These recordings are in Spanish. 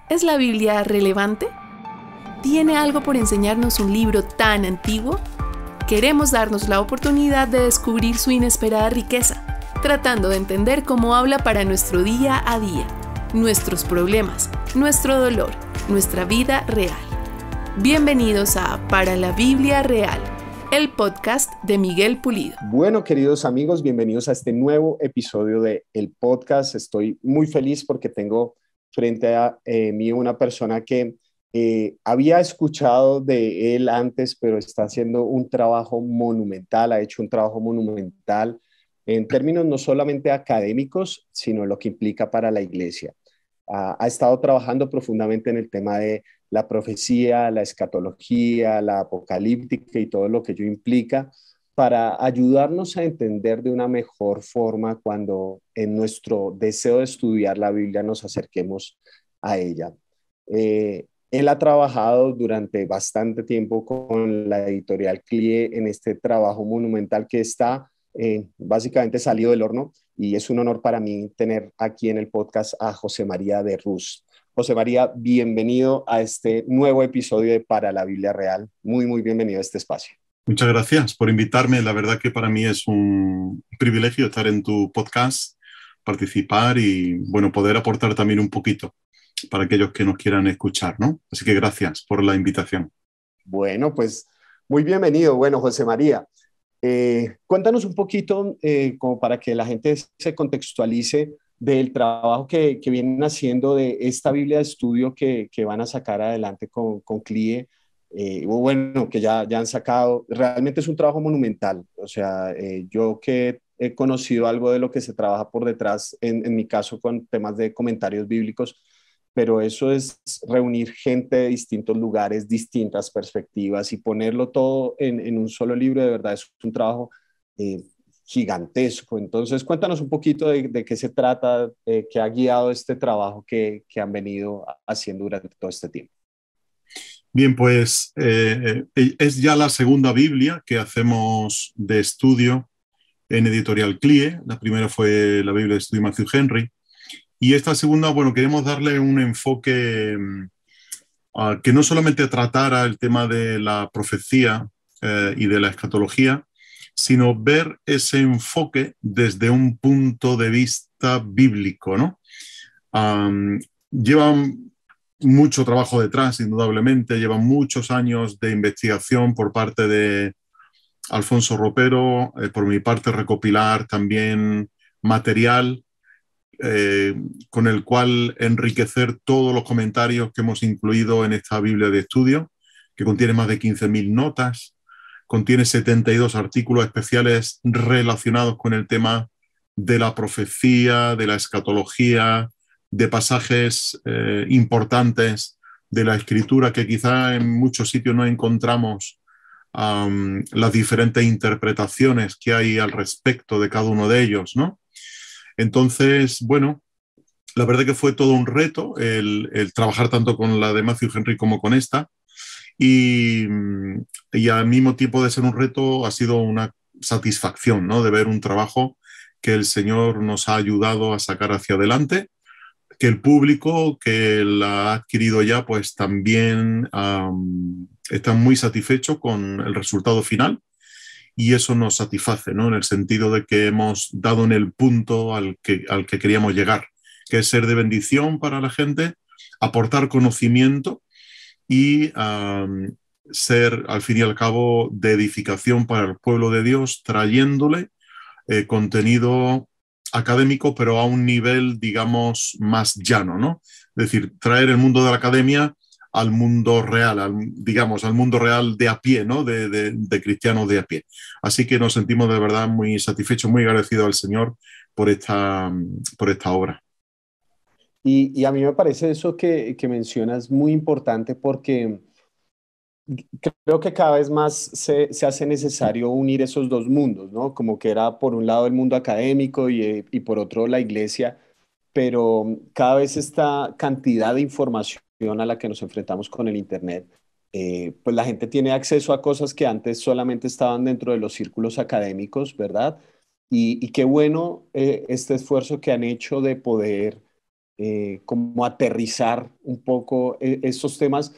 ¿Es la Biblia relevante? ¿Tiene algo por enseñarnos un libro tan antiguo? Queremos darnos la oportunidad de descubrir su inesperada riqueza, tratando de entender cómo habla para nuestro día a día, nuestros problemas, nuestro dolor, nuestra vida real. Bienvenidos a Para la Biblia Real, el podcast de Miguel Pulido. Bueno, queridos amigos, bienvenidos a este nuevo episodio de el podcast. Estoy muy feliz porque tengo frente a mí una persona que había escuchado de él antes, pero está haciendo un trabajo monumental, ha hecho un trabajo monumental en términos no solamente académicos, sino lo que implica para la iglesia. Ha estado trabajando profundamente en el tema de la profecía, la escatología, la apocalíptica y todo lo que ello implica para ayudarnos a entender de una mejor forma cuando en nuestro deseo de estudiar la Biblia nos acerquemos a ella. Él ha trabajado durante bastante tiempo con la editorial CLIE en este trabajo monumental que está básicamente salido del horno, y es un honor para mí tener aquí en el podcast a José María de Rus. José María, bienvenido a este nuevo episodio de Para la Biblia Real. Muy bienvenido a este espacio. Muchas gracias por invitarme. La verdad que para mí es un privilegio estar en tu podcast, participar y, bueno, poder aportar también un poquito para aquellos que nos quieran escuchar, ¿no? Así que gracias por la invitación. Bueno, pues muy bienvenido. Bueno, José María, cuéntanos un poquito como para que la gente se contextualice del trabajo que vienen haciendo de esta Biblia de estudio que van a sacar adelante con CLIE. O bueno, que ya han sacado. Realmente es un trabajo monumental. O sea, yo que he conocido algo de lo que se trabaja por detrás, en mi caso con temas de comentarios bíblicos, pero eso es reunir gente de distintos lugares, distintas perspectivas y ponerlo todo en un solo libro. De verdad es un trabajo gigantesco. Entonces, cuéntanos un poquito de qué se trata, qué ha guiado este trabajo que han venido haciendo durante todo este tiempo. Bien, pues es ya la segunda Biblia que hacemos de estudio en Editorial CLIE. La primera fue la Biblia de estudio Matthew Henry. Y esta segunda, bueno, queremos darle un enfoque que no solamente tratara el tema de la profecía y de la escatología, sino ver ese enfoque desde un punto de vista bíblico, ¿no? Llevan mucho trabajo detrás, indudablemente, llevan muchos años de investigación por parte de Alfonso Ropero, por mi parte recopilar también material con el cual enriquecer todos los comentarios que hemos incluido en esta Biblia de estudio, que contiene más de 15.000 notas, contiene 72 artículos especiales relacionados con el tema de la profecía, de la escatología, de pasajes importantes de la escritura que quizá en muchos sitios no encontramos las diferentes interpretaciones que hay al respecto de cada uno de ellos, ¿no? Entonces, bueno, la verdad que fue todo un reto el trabajar tanto con la de Matthew Henry como con esta, y al mismo tiempo de ser un reto ha sido una satisfacción, ¿no? De ver un trabajo que el Señor nos ha ayudado a sacar hacia adelante, que el público que la ha adquirido ya pues también está muy satisfecho con el resultado final. Y eso nos satisface, ¿no? En el sentido de que hemos dado en el punto al que queríamos llegar, que es ser de bendición para la gente, aportar conocimiento y ser, al fin y al cabo, de edificación para el pueblo de Dios, trayéndole contenido académico, pero a un nivel, digamos, más llano, ¿no? Es decir, traer el mundo de la academia al mundo real, digamos, al mundo real de a pie, ¿no? De cristianos de a pie. Así que nos sentimos de verdad muy satisfechos, muy agradecidos al Señor por esta obra. Y a mí me parece eso que mencionas muy importante porque creo que cada vez más se hace necesario unir esos dos mundos, ¿no? Como que era por un lado el mundo académico y por otro la iglesia, pero cada vez esta cantidad de información a la que nos enfrentamos con el Internet, pues la gente tiene acceso a cosas que antes solamente estaban dentro de los círculos académicos, ¿verdad? Y qué bueno este esfuerzo que han hecho de poder como aterrizar un poco estos temas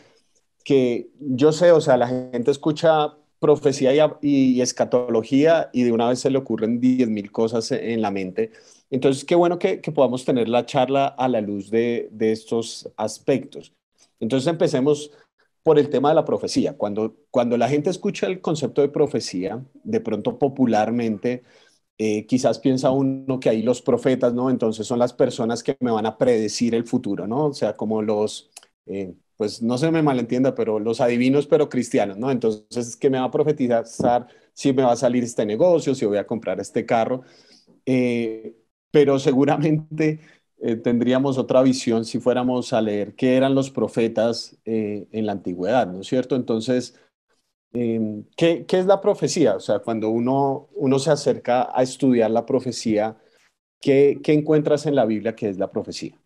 que yo sé, o sea, la gente escucha profecía y escatología y de una vez se le ocurren 10.000 cosas en la mente. Entonces, qué bueno que podamos tener la charla a la luz de estos aspectos. Entonces, empecemos por el tema de la profecía. Cuando la gente escucha el concepto de profecía, de pronto popularmente, quizás piensa uno que ahí los profetas, ¿no? Entonces son las personas que me van a predecir el futuro, ¿no? O sea, como pues no se me malentienda, pero los adivinos, pero cristianos, ¿no? Entonces, que me va a profetizar si me va a salir este negocio, si voy a comprar este carro. Eh, pero seguramente tendríamos otra visión si fuéramos a leer qué eran los profetas en la antigüedad, ¿no es cierto? Entonces, ¿qué es la profecía? O sea, cuando uno se acerca a estudiar la profecía, ¿qué encuentras en la Biblia que es la profecía?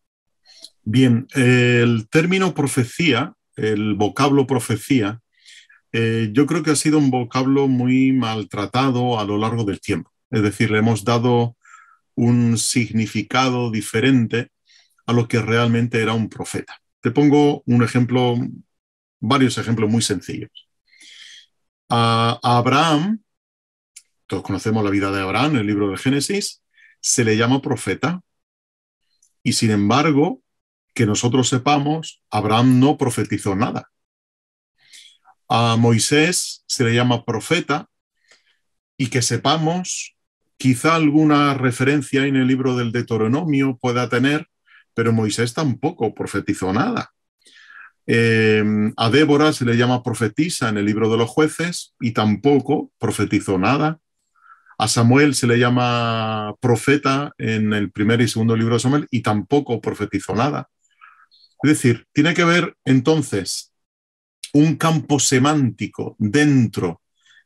Bien, el término profecía, el vocablo profecía, yo creo que ha sido un vocablo muy maltratado a lo largo del tiempo. Es decir, le hemos dado un significado diferente a lo que realmente era un profeta. Te pongo un ejemplo, varios ejemplos muy sencillos. A Abraham, todos conocemos la vida de Abraham, el libro de Génesis, se le llama profeta y sin embargo, que nosotros sepamos, Abraham no profetizó nada. A Moisés se le llama profeta y que sepamos, quizá alguna referencia en el libro del Deuteronomio pueda tener, pero Moisés tampoco profetizó nada. A Débora se le llama profetisa en el libro de los jueces y tampoco profetizó nada. A Samuel se le llama profeta en el primer y segundo libro de Samuel y tampoco profetizó nada. Es decir, tiene que haber entonces un campo semántico dentro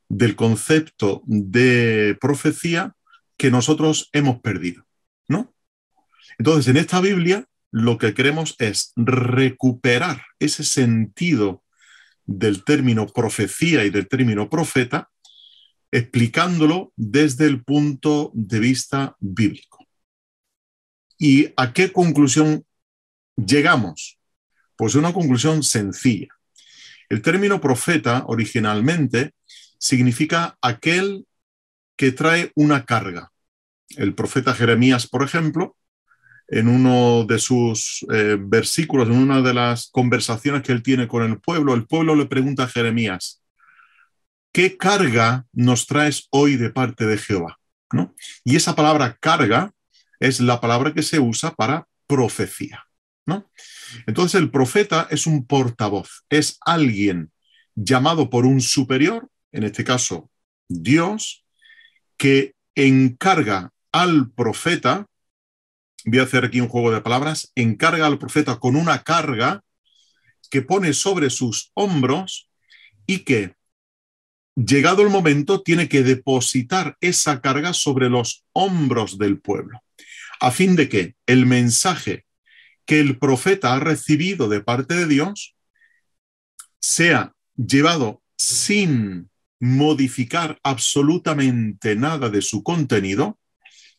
del concepto de profecía que nosotros hemos perdido, ¿no? Entonces, en esta Biblia lo que queremos es recuperar ese sentido del término profecía y del término profeta, explicándolo desde el punto de vista bíblico. ¿Y a qué conclusión llegamos? Pues una conclusión sencilla. El término profeta originalmente significa aquel que trae una carga. El profeta Jeremías, por ejemplo, en uno de sus versículos, en una de las conversaciones que él tiene con el pueblo le pregunta a Jeremías, ¿qué carga nos traes hoy de parte de Jehová? ¿No? Y esa palabra carga es la palabra que se usa para profecía, ¿no? Entonces el profeta es un portavoz, es alguien llamado por un superior, en este caso Dios, que encarga al profeta, voy a hacer aquí un juego de palabras, encarga al profeta con una carga que pone sobre sus hombros y que, llegado el momento, tiene que depositar esa carga sobre los hombros del pueblo, a fin de que el mensaje que el profeta ha recibido de parte de Dios sea llevado sin modificar absolutamente nada de su contenido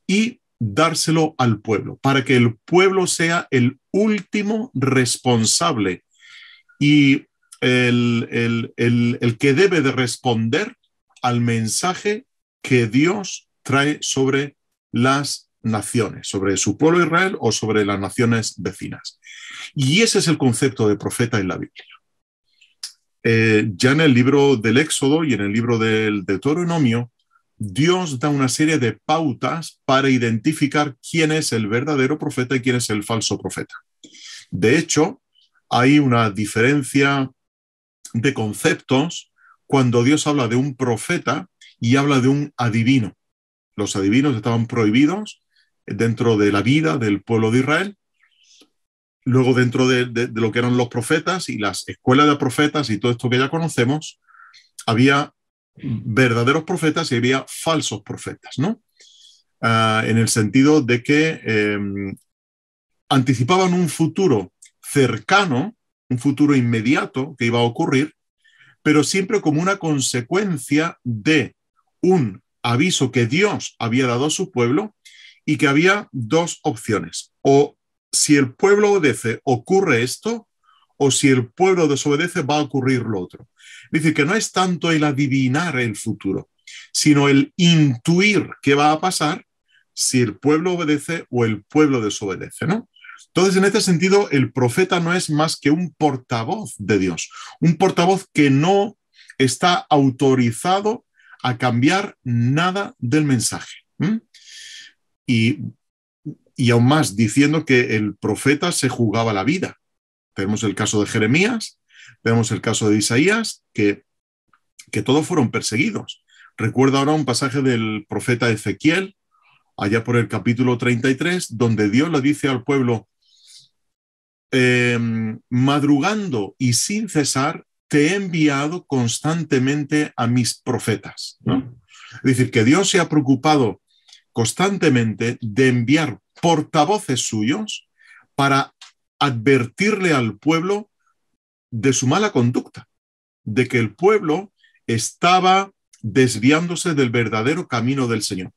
y dárselo al pueblo, para que el pueblo sea el último responsable y el que debe de responder al mensaje que Dios trae sobre las naciones, sobre su pueblo Israel o sobre las naciones vecinas. Y ese es el concepto de profeta en la Biblia. Ya en el libro del Éxodo y en el libro del Deuteronomio, Dios da una serie de pautas para identificar quién es el verdadero profeta y quién es el falso profeta. De hecho, hay una diferencia de conceptos cuando Dios habla de un profeta y habla de un adivino. Los adivinos estaban prohibidos dentro de la vida del pueblo de Israel. Luego, dentro de lo que eran los profetas y las escuelas de profetas y todo esto que ya conocemos, había verdaderos profetas y había falsos profetas, ¿no? En el sentido de que anticipaban un futuro cercano, un futuro inmediato que iba a ocurrir, pero siempre como una consecuencia de un aviso que Dios había dado a su pueblo y que había dos opciones: o si el pueblo obedece, ocurre esto, o si el pueblo desobedece, va a ocurrir lo otro. Es decir, que no es tanto el adivinar el futuro, sino el intuir qué va a pasar si el pueblo obedece o el pueblo desobedece, ¿no? Entonces, en este sentido, el profeta no es más que un portavoz de Dios, un portavoz que no está autorizado a cambiar nada del mensaje. Y aún más, diciendo que el profeta se jugaba la vida. Tenemos el caso de Jeremías, tenemos el caso de Isaías, que todos fueron perseguidos. Recuerdo ahora un pasaje del profeta Ezequiel, allá por el capítulo 33, donde Dios le dice al pueblo, madrugando y sin cesar, te he enviado constantemente a mis profetas, ¿no? Es decir, que Dios se ha preocupado constantemente de enviar portavoces suyos para advertirle al pueblo de su mala conducta, de que el pueblo estaba desviándose del verdadero camino del Señor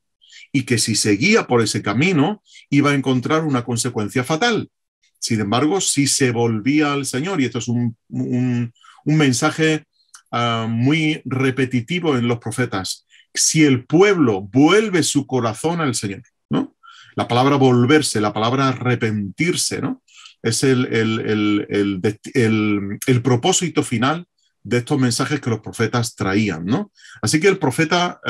y que si seguía por ese camino iba a encontrar una consecuencia fatal. Sin embargo, si se volvía al Señor, y esto es un mensaje muy repetitivo en los profetas, si el pueblo vuelve su corazón al Señor, ¿no? La palabra volverse, la palabra arrepentirse, ¿no? Es el propósito final de estos mensajes que los profetas traían, ¿no? Así que el profeta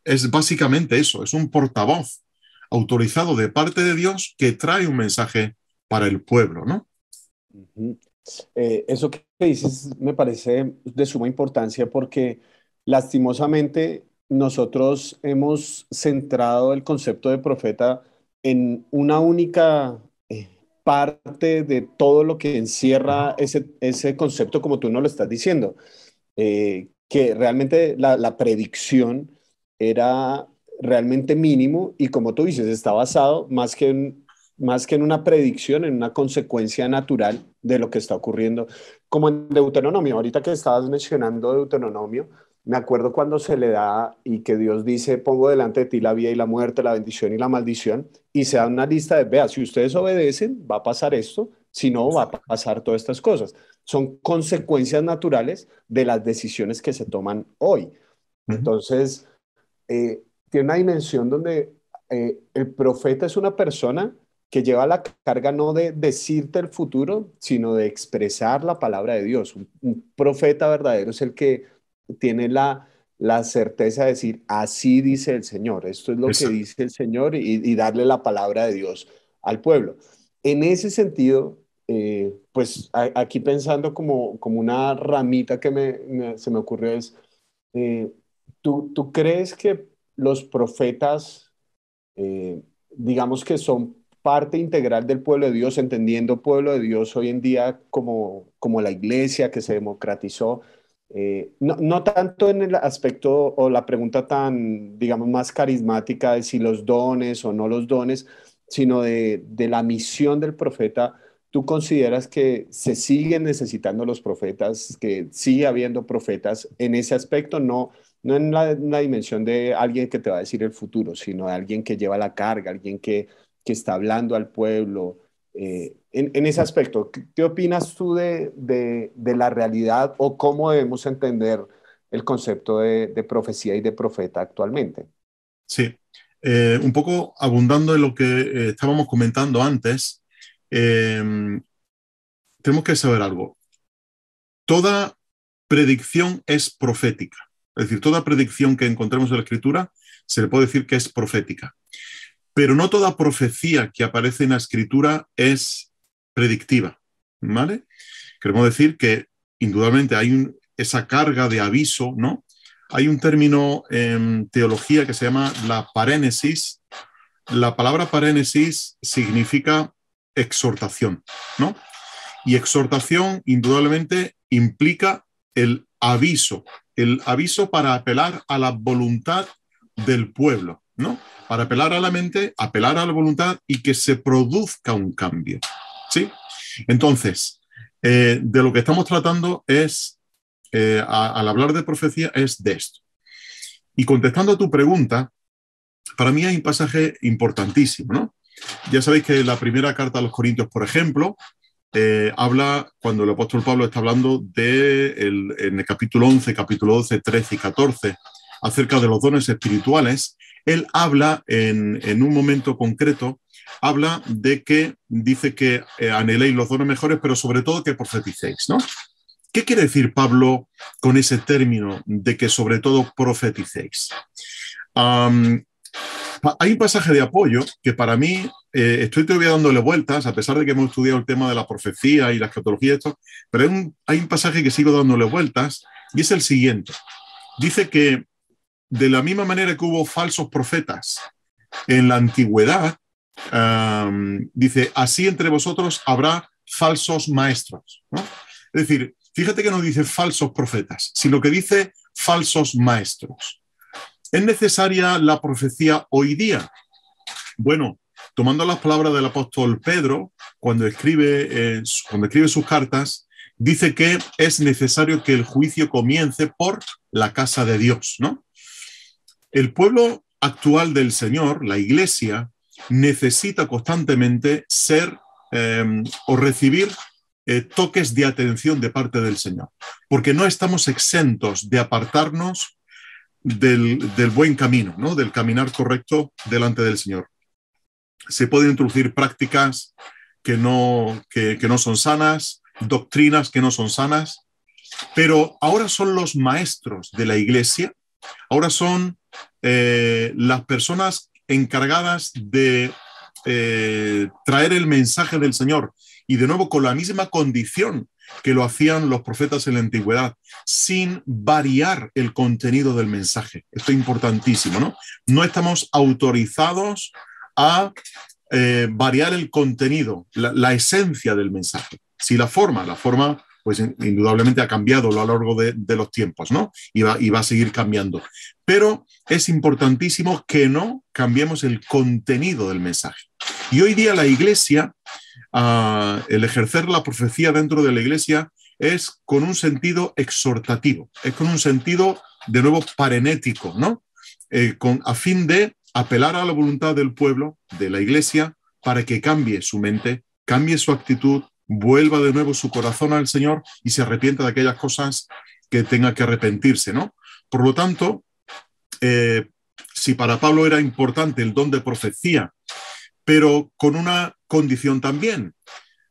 es básicamente eso, es un portavoz autorizado de parte de Dios que trae un mensaje para el pueblo, ¿no? Eso que dices me parece de suma importancia porque lastimosamente nosotros hemos centrado el concepto de profeta en una única parte de todo lo que encierra ese concepto, como tú nos lo estás diciendo, que realmente la predicción era realmente mínimo y como tú dices, está basado más que en una predicción, en una consecuencia natural de lo que está ocurriendo, como en Deuteronomio. Ahorita que estabas mencionando Deuteronomio, me acuerdo cuando se le da y que Dios dice, pongo delante de ti la vida y la muerte, la bendición y la maldición, y se da una lista de, vea, si ustedes obedecen, va a pasar esto, si no, va a pasar todas estas cosas. Son consecuencias naturales de las decisiones que se toman hoy. Entonces, tiene una dimensión donde el profeta es una persona que lleva la carga no de decirte el futuro, sino de expresar la palabra de Dios. Un profeta verdadero es el que tiene la certeza de decir, así dice el Señor, esto es lo que dice el Señor y darle la palabra de Dios al pueblo. En ese sentido, pues aquí pensando como una ramita que se me ocurrió es, ¿tú crees que los profetas, digamos que son parte integral del pueblo de Dios, entendiendo pueblo de Dios hoy en día como la iglesia que se democratizó? No tanto en el aspecto o la pregunta tan, digamos, más carismática de si los dones o no los dones, sino de la misión del profeta. ¿Tú consideras que se siguen necesitando los profetas, que sigue habiendo profetas en ese aspecto? No en la dimensión de alguien que te va a decir el futuro, sino de alguien que lleva la carga, alguien que está hablando al pueblo. En ese aspecto, ¿qué opinas tú de la realidad o cómo debemos entender el concepto de profecía y de profeta actualmente? Sí, un poco abundando en lo que estábamos comentando antes, tenemos que saber algo. Toda predicción es profética. Es decir, toda predicción que encontremos en la Escritura se le puede decir que es profética. Pero no toda profecía que aparece en la Escritura es predictiva, ¿vale? Queremos decir que indudablemente hay esa carga de aviso, ¿no? Hay un término en teología que se llama la parénesis. La palabra parénesis significa exhortación, ¿no? Y exhortación indudablemente implica el aviso para apelar a la voluntad del pueblo, ¿no? Para apelar a la mente, apelar a la voluntad y que se produzca un cambio, ¿sí? Entonces, de lo que estamos tratando es, al hablar de profecía, es de esto. Y contestando a tu pregunta, para mí hay un pasaje importantísimo, ¿no? Ya sabéis que la primera carta a los Corintios, por ejemplo, habla, cuando el apóstol Pablo está hablando en el capítulo 11, capítulo 12, 13 y 14, acerca de los dones espirituales, él habla en un momento concreto, habla de que dice que anheléis los dones mejores, pero sobre todo que profeticéis, ¿no? ¿Qué quiere decir Pablo con ese término de que sobre todo profeticéis? Hay un pasaje de apoyo que para mí estoy todavía dándole vueltas, a pesar de que hemos estudiado el tema de la profecía y la escatología, pero hay un pasaje que sigo dándole vueltas y es el siguiente. Dice que de la misma manera que hubo falsos profetas en la antigüedad, dice, así entre vosotros habrá falsos maestros, ¿no? Es decir, fíjate que no dice falsos profetas, sino que dice falsos maestros. ¿Es necesaria la profecía hoy día? Bueno, tomando las palabras del apóstol Pedro, cuando escribe sus cartas, dice que es necesario que el juicio comience por la casa de Dios, ¿no? El pueblo actual del Señor, la Iglesia, necesita constantemente ser o recibir toques de atención de parte del Señor, porque no estamos exentos de apartarnos del buen camino, ¿no? Del caminar correcto delante del Señor. Se pueden introducir prácticas que no son sanas, doctrinas que no son sanas, pero ahora son los maestros de la Iglesia, ahora son las personas encargadas de traer el mensaje del Señor, y de nuevo con la misma condición que lo hacían los profetas en la antigüedad, sin variar el contenido del mensaje. Esto es importantísimo, ¿no? No estamos autorizados a variar el contenido, la esencia del mensaje. Sí, la forma, pues indudablemente ha cambiado a lo largo de los tiempos, ¿no? Y va a seguir cambiando. Pero es importantísimo que no cambiemos el contenido del mensaje. Y hoy día la Iglesia, el ejercer la profecía dentro de la Iglesia es con un sentido exhortativo, es con un sentido, de nuevo, parenético, ¿no? A fin de apelar a la voluntad del pueblo, de la Iglesia, para que cambie su mente, cambie su actitud, vuelva de nuevo su corazón al Señor y se arrepienta de aquellas cosas que tenga que arrepentirse, ¿no? Por lo tanto, si para Pablo era importante el don de profecía, pero con una condición también.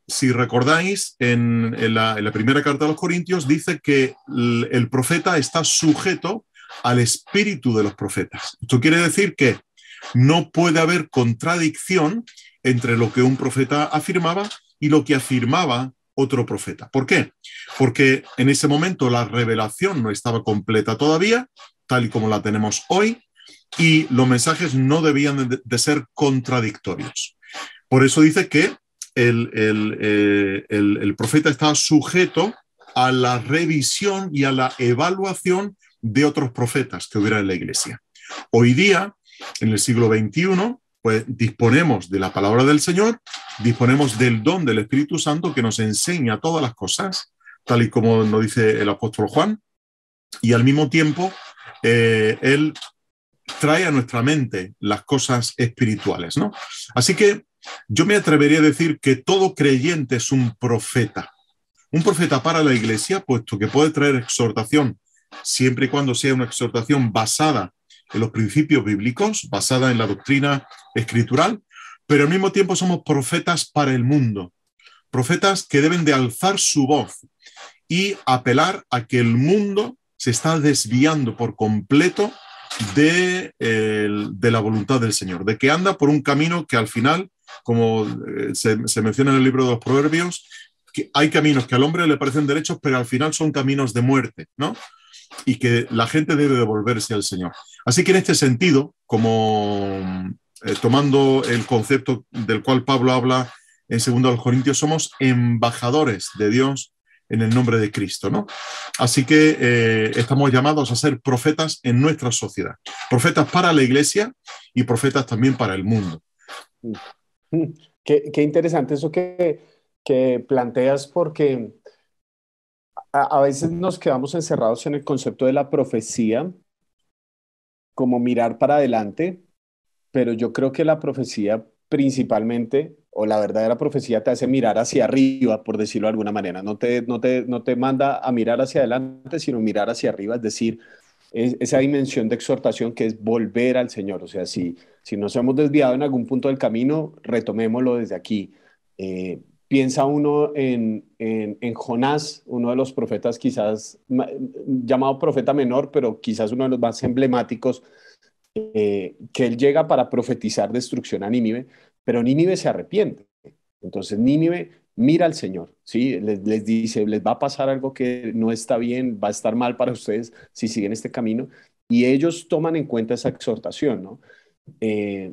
Si recordáis, en la primera carta a los Corintios dice que el profeta está sujeto al espíritu de los profetas. Esto quiere decir que no puede haber contradicción entre lo que un profeta afirmaba y lo que afirmaba otro profeta. ¿Por qué? Porque en ese momento la revelación no estaba completa todavía, tal y como la tenemos hoy, y los mensajes no debían de ser contradictorios. Por eso dice que el profeta está sujeto a la revisión y a la evaluación de otros profetas que hubiera en la Iglesia. Hoy día, en el siglo XXI, pues disponemos de la palabra del Señor, disponemos del don del Espíritu Santo que nos enseña todas las cosas, tal y como nos dice el apóstol Juan, y al mismo tiempo Él trae a nuestra mente las cosas espirituales, ¿no? Así que yo me atrevería a decir que todo creyente es un profeta para la Iglesia, puesto que puede traer exhortación, siempre y cuando sea una exhortación basada en los principios bíblicos, basada en la doctrina escritural, pero al mismo tiempo somos profetas para el mundo, profetas que deben de alzar su voz y apelar a que el mundo se está desviando por completo de la voluntad del Señor, de que anda por un camino que al final, como se menciona en el libro de los Proverbios, que hay caminos que al hombre le parecen derechos, pero al final son caminos de muerte, ¿no? Y que la gente debe devolverse al Señor. Así que en este sentido, como tomando el concepto del cual Pablo habla en 2 Corintios, somos embajadores de Dios en el nombre de Cristo, ¿no? Así que estamos llamados a ser profetas en nuestra sociedad. Profetas para la Iglesia y profetas también para el mundo. Qué interesante eso que planteas, porque a veces nos quedamos encerrados en el concepto de la profecía, como mirar para adelante, pero yo creo que la profecía principalmente, o la verdadera profecía te hace mirar hacia arriba, por decirlo de alguna manera. No te manda a mirar hacia adelante, sino mirar hacia arriba, es decir, esa dimensión de exhortación que es volver al Señor. O sea, si nos hemos desviado en algún punto del camino, retomémoslo desde aquí. Piensa uno en Jonás, uno de los profetas quizás llamado profeta menor, pero quizás uno de los más emblemáticos, que él llega para profetizar destrucción a Nínive, pero Nínive se arrepiente. Entonces Nínive mira al Señor, ¿sí? Les dice, les va a pasar algo que no está bien, va a estar mal para ustedes si siguen este camino, y ellos toman en cuenta esa exhortación, ¿no? Eh,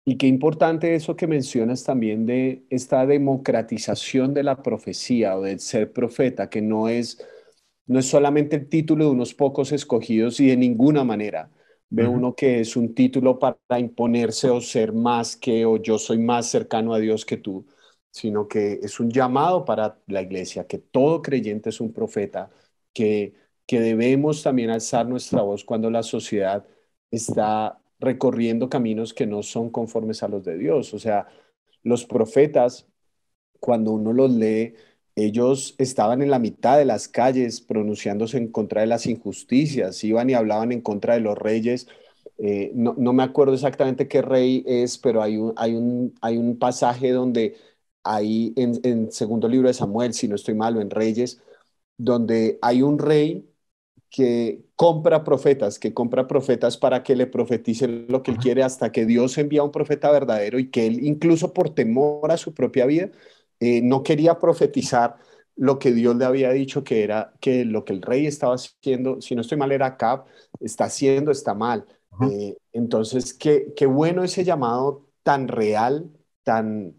y qué importante eso que mencionas también de esta democratización de la profecía o del ser profeta, que no es solamente el título de unos pocos escogidos y de ninguna manera ve uno que es un título para imponerse o ser más que, o yo soy más cercano a Dios que tú, sino que es un llamado para la iglesia, que todo creyente es un profeta, que, que debemos también alzar nuestra voz cuando la sociedad está recorriendo caminos que no son conformes a los de Dios. O sea, los profetas, cuando uno los lee, ellos estaban en la mitad de las calles pronunciándose en contra de las injusticias, iban y hablaban en contra de los reyes. No me acuerdo exactamente qué rey es, pero hay un pasaje donde hay en segundo libro de Samuel, si no estoy mal, o en Reyes, donde hay un rey que compra profetas para que le profeticen lo que él quiere, hasta que Dios envía un profeta verdadero y que él, incluso por temor a su propia vida, no quería profetizar lo que Dios le había dicho, que era que lo que el rey estaba haciendo, si no estoy mal, era Acab, está haciendo, está mal. Entonces, qué bueno ese llamado tan real, tan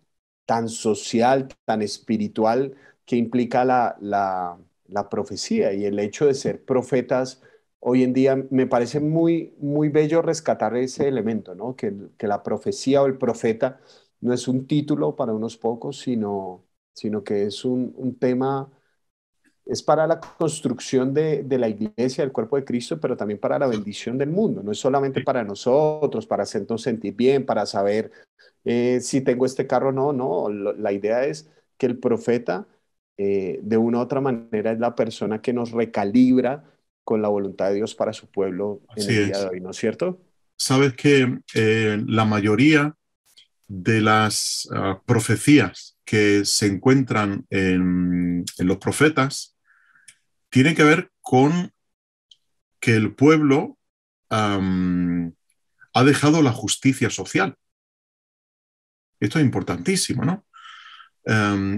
social, tan espiritual, que implica la profecía y el hecho de ser profetas. Hoy en día me parece muy bello rescatar ese elemento, ¿no? Que la profecía o el profeta no es un título para unos pocos, sino que es un tema, es para la construcción de la iglesia, del cuerpo de Cristo, pero también para la bendición del mundo. No es solamente para nosotros, para hacernos sentir bien, para saber si tengo este carro o no. No, la idea es que el profeta, de una u otra manera, es la persona que nos recalibra con la voluntad de Dios para su pueblo en Así el día de es. hoy, ¿no es cierto? Sabes que la mayoría de las profecías que se encuentran en los profetas tienen que ver con que el pueblo ha dejado la justicia social. Esto es importantísimo, ¿no?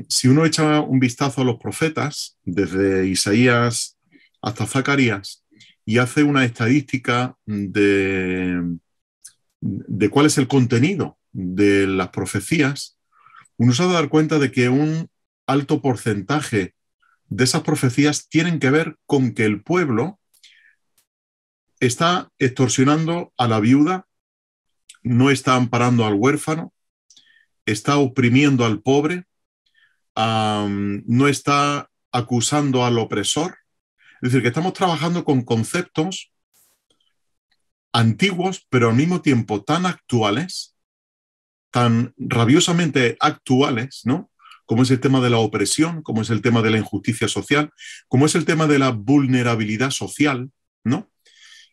Si uno echa un vistazo a los profetas, desde Isaías hasta Zacarías, y hace una estadística de cuál es el contenido de las profecías, uno se va a dar cuenta de que un alto porcentaje de esas profecías tienen que ver con que el pueblo está extorsionando a la viuda, no está amparando al huérfano, está oprimiendo al pobre, no está acusando al opresor. Es decir, que estamos trabajando con conceptos antiguos, pero al mismo tiempo tan actuales, tan rabiosamente actuales, ¿no? Como es el tema de la opresión, como es el tema de la injusticia social, como es el tema de la vulnerabilidad social, ¿no?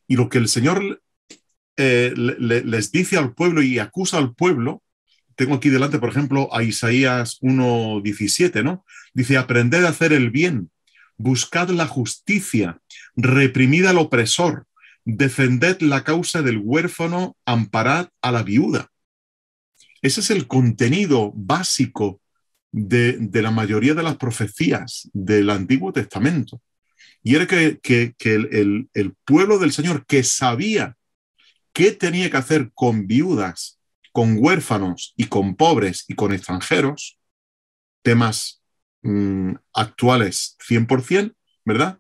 Y lo que el Señor les dice al pueblo y acusa al pueblo, tengo aquí delante, por ejemplo, a Isaías 1:17, ¿no? Dice, aprended a hacer el bien, buscad la justicia, reprimid al opresor, defended la causa del huérfano, amparad a la viuda. Ese es el contenido básico de la mayoría de las profecías del Antiguo Testamento. Y era que el pueblo del Señor, que sabía qué tenía que hacer con viudas, con huérfanos y con pobres y con extranjeros, temas actuales 100%, ¿verdad?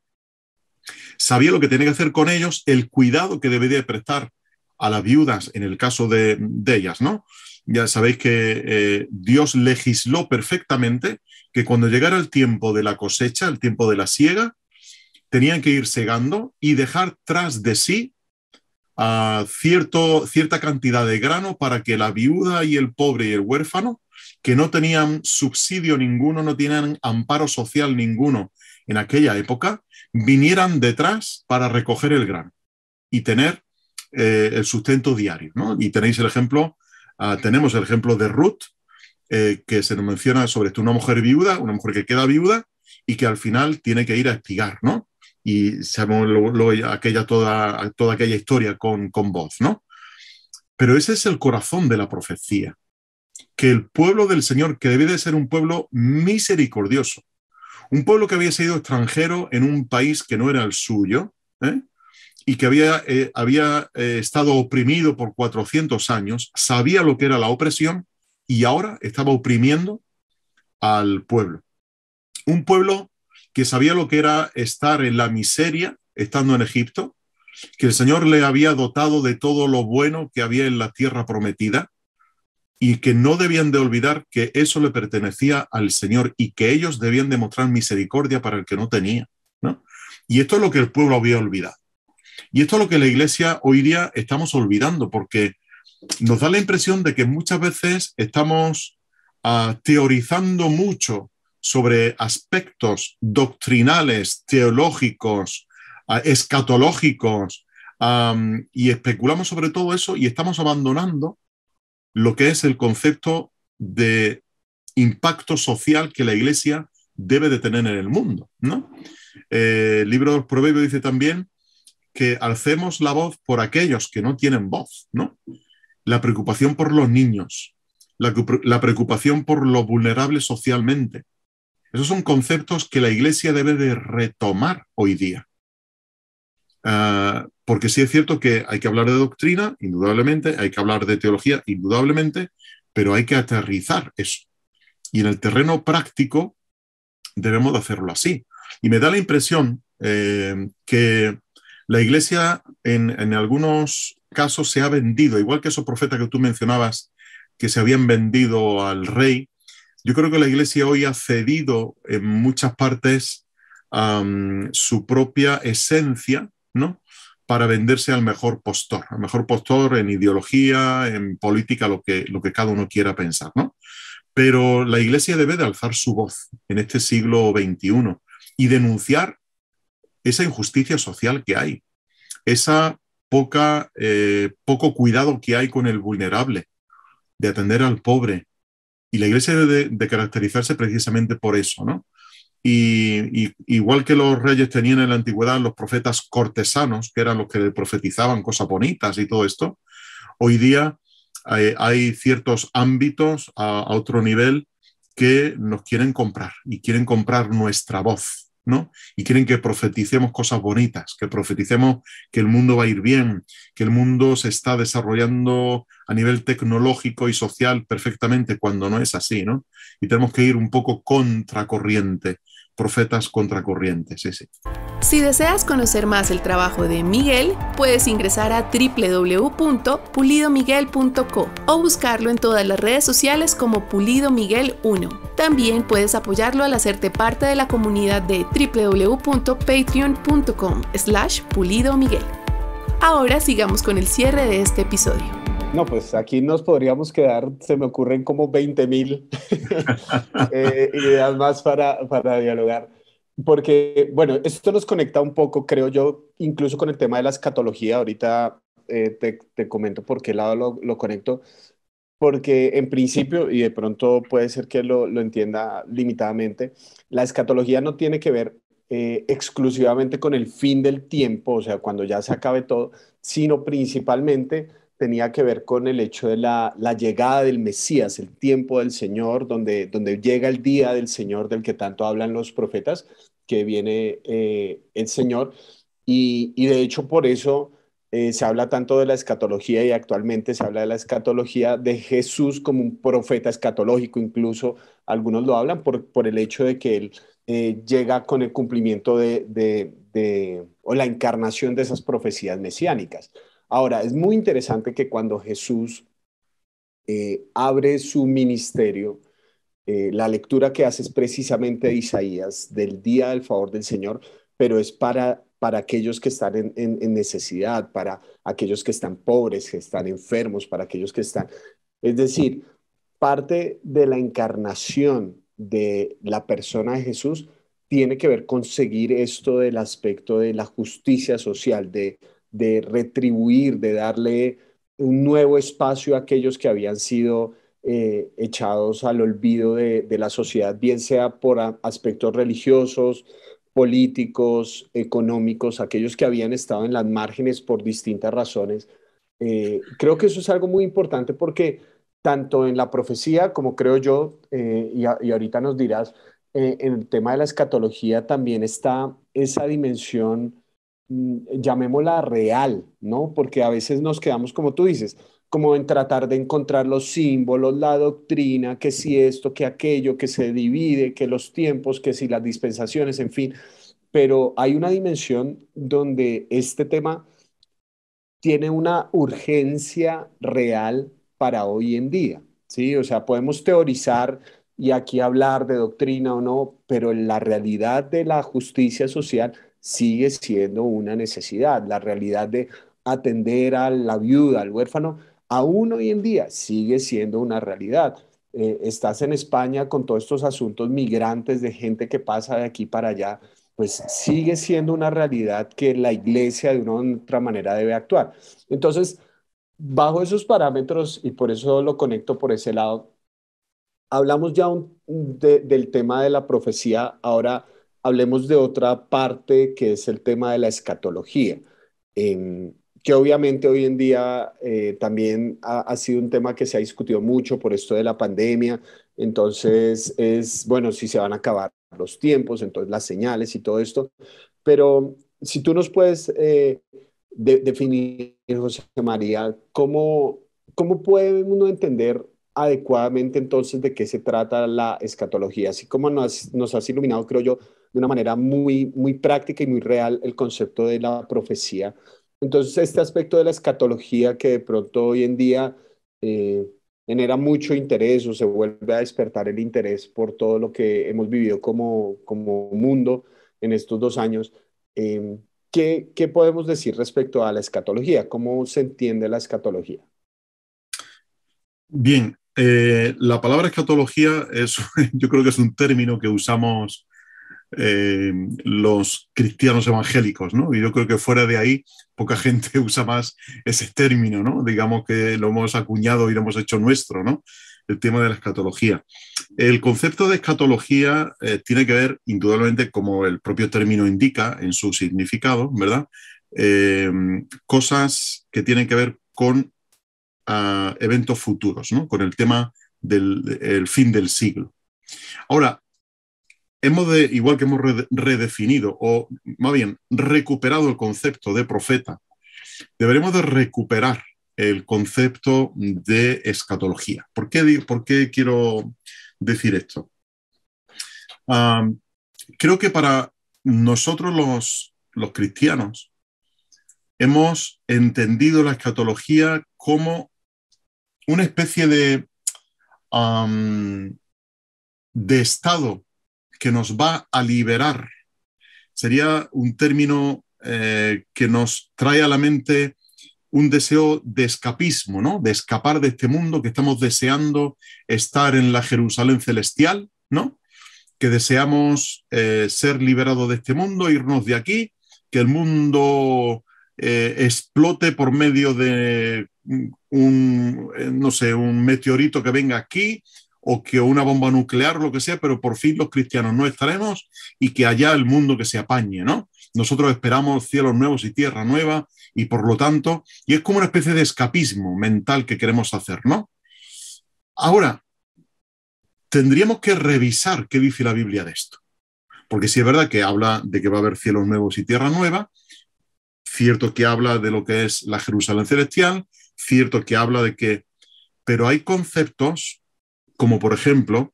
Sabía lo que tenía que hacer con ellos, el cuidado que debería prestar a las viudas en el caso de ellas, ¿no? Ya sabéis que Dios legisló perfectamente que cuando llegara el tiempo de la cosecha, el tiempo de la siega, tenían que ir segando y dejar tras de sí cierta cantidad de grano para que la viuda y el pobre y el huérfano, que no tenían subsidio ninguno, no tenían amparo social ninguno en aquella época, vinieran detrás para recoger el grano y tener el sustento diario, ¿no? Y tenéis el ejemplo, tenemos el ejemplo de Ruth, que se nos menciona sobre esto, una mujer viuda, una mujer que queda viuda y que al final tiene que ir a espigar, ¿no? Y sabemos toda aquella historia con voz, ¿no? Pero ese es el corazón de la profecía, que el pueblo del Señor, que debe de ser un pueblo misericordioso, un pueblo que había sido extranjero en un país que no era el suyo, y que había estado oprimido por 400 años, sabía lo que era la opresión y ahora estaba oprimiendo al pueblo. Un pueblo que sabía lo que era estar en la miseria, estando en Egipto, que el Señor le había dotado de todo lo bueno que había en la tierra prometida y que no debían de olvidar que eso le pertenecía al Señor y que ellos debían demostrar misericordia para el que no tenía, ¿no? Y esto es lo que el pueblo había olvidado. Y esto es lo que la Iglesia hoy día estamos olvidando, porque nos da la impresión de que muchas veces estamos teorizando mucho sobre aspectos doctrinales, teológicos, escatológicos, y especulamos sobre todo eso y estamos abandonando lo que es el concepto de impacto social que la Iglesia debe de tener en el mundo, ¿no? El libro de los Proverbios dice también que alcemos la voz por aquellos que no tienen voz, ¿no? La preocupación por los niños, la preocupación por los vulnerables socialmente. Esos son conceptos que la Iglesia debe de retomar hoy día. Porque sí es cierto que hay que hablar de doctrina, indudablemente, hay que hablar de teología, indudablemente, pero hay que aterrizar eso. Y en el terreno práctico debemos de hacerlo así. Y me da la impresión que la Iglesia en algunos casos se ha vendido, igual que esos profetas que tú mencionabas, que se habían vendido al rey. Yo creo que la Iglesia hoy ha cedido en muchas partes su propia esencia, ¿no? Para venderse al mejor postor en ideología, en política, lo que cada uno quiera pensar, ¿no? Pero la Iglesia debe de alzar su voz en este siglo XXI y denunciar esa injusticia social que hay, esa poco cuidado que hay con el vulnerable, de atender al pobre. Y la Iglesia debe de caracterizarse precisamente por eso, ¿no? Y igual que los reyes tenían en la antigüedad los profetas cortesanos, que eran los que profetizaban cosas bonitas y todo esto, hoy día hay ciertos ámbitos a otro nivel que nos quieren comprar y quieren comprar nuestra voz, ¿no? Y quieren que profeticemos cosas bonitas, que profeticemos que el mundo va a ir bien, que el mundo se está desarrollando a nivel tecnológico y social perfectamente, cuando no es así, ¿no? Y tenemos que ir un poco contracorriente, profetas contracorrientes, sí, sí. Si deseas conocer más el trabajo de Miguel, puedes ingresar a www.pulidomiguel.co o buscarlo en todas las redes sociales como Pulido Miguel 1. También puedes apoyarlo al hacerte parte de la comunidad de www.patreon.com/pulidomiguel. Adora sigamos con el cierre de este episodio. No, pues aquí nos podríamos quedar, se me ocurren como 20,000 ideas más para dialogar. Porque, bueno, esto nos conecta un poco, creo yo, incluso con el tema de la escatología. Ahorita te comento por qué lado lo conecto. Porque en principio, y de pronto puede ser que lo entienda limitadamente, la escatología no tiene que ver exclusivamente con el fin del tiempo, o sea, cuando ya se acabe todo, sino principalmente tenía que ver con el hecho de la llegada del Mesías, el tiempo del Señor, donde llega el día del Señor del que tanto hablan los profetas, que viene el Señor. Y de hecho por eso se habla tanto de la escatología y actualmente se habla de la escatología de Jesús como un profeta escatológico, incluso algunos lo hablan por el hecho de que él llega con el cumplimiento o la encarnación de esas profecías mesiánicas. Ahora, es muy interesante que cuando Jesús abre su ministerio, la lectura que hace es precisamente de Isaías, del día del favor del Señor, pero es para para aquellos que están en necesidad, para aquellos que están pobres, que están enfermos, para aquellos que están... Es decir, parte de la encarnación de la persona de Jesús tiene que ver con seguir esto del aspecto de la justicia social, de retribuir, de darle un nuevo espacio a aquellos que habían sido echados al olvido de la sociedad, bien sea por aspectos religiosos, políticos, económicos, aquellos que habían estado en las márgenes por distintas razones. Creo que eso es algo muy importante porque tanto en la profecía como creo yo, y ahorita nos dirás, en el tema de la escatología también está esa dimensión, llamémosla real, ¿no? Porque a veces nos quedamos, como tú dices, como en tratar de encontrar los símbolos, la doctrina, que si esto, que aquello, que se divide, que los tiempos, que si las dispensaciones, en fin. Pero hay una dimensión donde este tema tiene una urgencia real para hoy en día, ¿sí? O sea, podemos teorizar y aquí hablar de doctrina o no, pero la realidad de la justicia social sigue siendo una necesidad. La realidad de atender a la viuda, al huérfano, aún hoy en día sigue siendo una realidad. Estás en España con todos estos asuntos migrantes de gente que pasa de aquí para allá, pues sigue siendo una realidad que la iglesia de una u otra manera debe actuar. Entonces, bajo esos parámetros, y por eso lo conecto por ese lado, hablamos ya del tema de la profecía, ahora hablemos de otra parte que es el tema de la escatología, que obviamente hoy en día también ha sido un tema que se ha discutido mucho por esto de la pandemia, entonces es, bueno, si se van a acabar los tiempos, entonces las señales y todo esto, pero si tú nos puedes definir, José María, ¿cómo puede uno entender adecuadamente entonces de qué se trata la escatología? Así como nos has iluminado, creo yo, de una manera muy, muy práctica y muy real el concepto de la profecía. Entonces, este aspecto de la escatología que de pronto hoy en día eh, genera mucho interés o se vuelve a despertar el interés por todo lo que hemos vivido como mundo en estos 2 años. eh, ¿Qué podemos decir respecto a la escatología? ¿Cómo se entiende la escatología? Bien, la palabra escatología es, yo creo que es un término que usamos los cristianos evangélicos, ¿no? Y yo creo que fuera de ahí poca gente usa más ese término, ¿no? Digamos que lo hemos acuñado y lo hemos hecho nuestro, ¿no? El tema de la escatología. El concepto de escatología tiene que ver, indudablemente, como el propio término indica en su significado, ¿verdad? Cosas que tienen que ver con eventos futuros, ¿no? Con el tema del fin del siglo. Ahora, igual que hemos redefinido, o más bien recuperado el concepto de profeta, deberemos de recuperar el concepto de escatología. ¿Por qué quiero decir esto? Creo que para nosotros los cristianos hemos entendido la escatología como una especie de estado que nos va a liberar. Sería un término que nos trae a la mente un deseo de escapismo, ¿no? De escapar de este mundo, que estamos deseando estar en la Jerusalén celestial, ¿no? Que deseamos ser liberados de este mundo, irnos de aquí, que el mundo explote por medio de no sé, un meteorito que venga aquí, o que una bomba nuclear, lo que sea, pero por fin los cristianos no estaremos y que allá el mundo que se apañe, ¿no? Nosotros esperamos cielos nuevos y tierra nueva y por lo tanto, y es como una especie de escapismo mental que queremos hacer, ¿no? Ahora, tendríamos que revisar qué dice la Biblia de esto, porque sí es verdad que habla de que va a haber cielos nuevos y tierra nueva, cierto que habla de lo que es la Jerusalén celestial, cierto que habla de que, pero hay conceptos como por ejemplo,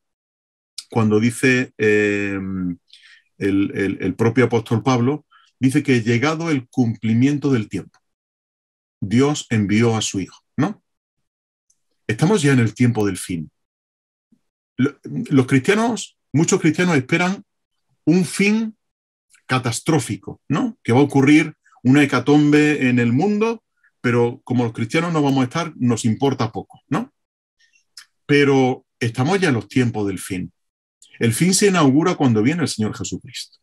cuando dice el propio apóstol Pablo, dice que llegado el cumplimiento del tiempo, Dios envió a su Hijo, ¿no? Estamos ya en el tiempo del fin. Los cristianos, muchos cristianos esperan un fin catastrófico, ¿no? Que va a ocurrir una hecatombe en el mundo, pero como los cristianos no vamos a estar, nos importa poco, ¿no? Pero estamos ya en los tiempos del fin. El fin se inaugura cuando viene el Señor Jesucristo.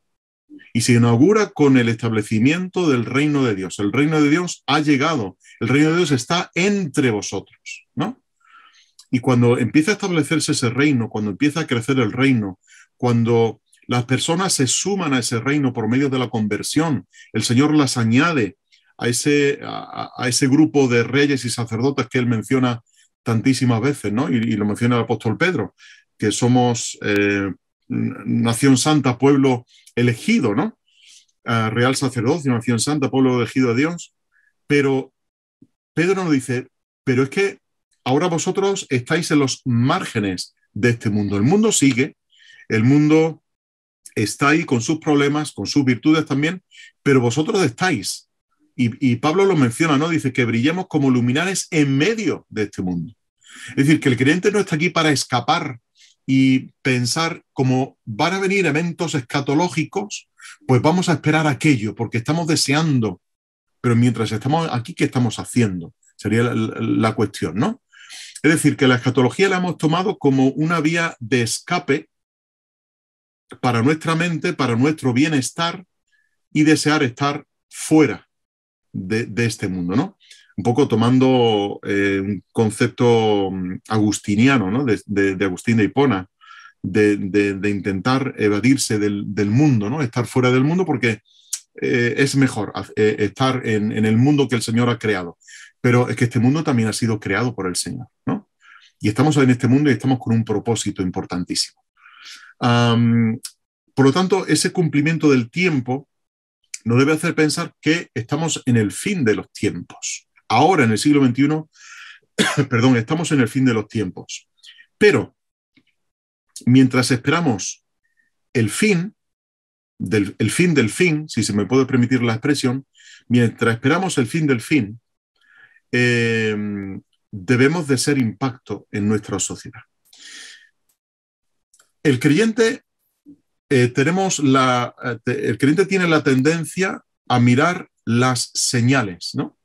Y se inaugura con el establecimiento del reino de Dios. El reino de Dios ha llegado. El reino de Dios está entre vosotros, ¿no? Y cuando empieza a establecerse ese reino, cuando empieza a crecer el reino, cuando las personas se suman a ese reino por medio de la conversión, el Señor las añade a ese grupo de reyes y sacerdotes que Él menciona tantísimas veces, ¿no? Y lo menciona el apóstol Pedro, que somos nación santa, pueblo elegido, ¿no? Real sacerdocio, nación santa, pueblo elegido de Dios. Pero Pedro nos dice, pero es que ahora vosotros estáis en los márgenes de este mundo. El mundo sigue, el mundo está ahí con sus problemas, con sus virtudes también, pero vosotros estáis. Y Pablo lo menciona, ¿no? Dice que brillemos como luminares en medio de este mundo. Es decir, que el creyente no está aquí para escapar y pensar como van a venir eventos escatológicos, pues vamos a esperar aquello, porque estamos deseando. Pero mientras estamos aquí, ¿qué estamos haciendo? Sería la cuestión, ¿no? Es decir, que la escatología la hemos tomado como una vía de escape para nuestra mente, para nuestro bienestar y desear estar fuera de este mundo, ¿no? Un poco tomando un concepto agustiniano, ¿no? de Agustín de Hipona, de intentar evadirse del mundo, ¿no? Estar fuera del mundo porque es mejor estar en el mundo que el Señor ha creado. Pero es que este mundo también ha sido creado por el Señor, ¿no? Y estamos en este mundo y estamos con un propósito importantísimo. Por lo tanto, ese cumplimiento del tiempo nos debe hacer pensar que estamos en el fin de los tiempos. Ahora, en el siglo XXI, perdón, estamos en el fin de los tiempos. Pero, mientras esperamos el fin del fin, si se me puede permitir la expresión, mientras esperamos el fin del fin, debemos de ser impacto en nuestra sociedad. El creyente, el creyente tiene la tendencia a mirar las señales, ¿no?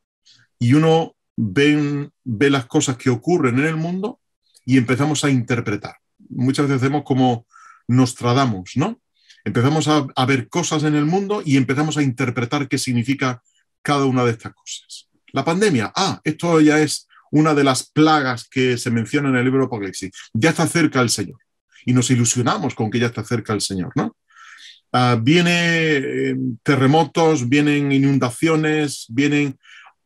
Y uno ve las cosas que ocurren en el mundo y empezamos a interpretar. Muchas veces hacemos como Nostradamus, ¿no? Empezamos a ver cosas en el mundo y empezamos a interpretar qué significa cada una de estas cosas. La pandemia, esto ya es una de las plagas que se menciona en el libro de Apocalipsis. Ya está cerca el Señor. Y nos ilusionamos con que ya está cerca el Señor, ¿no? Vienen terremotos, vienen inundaciones,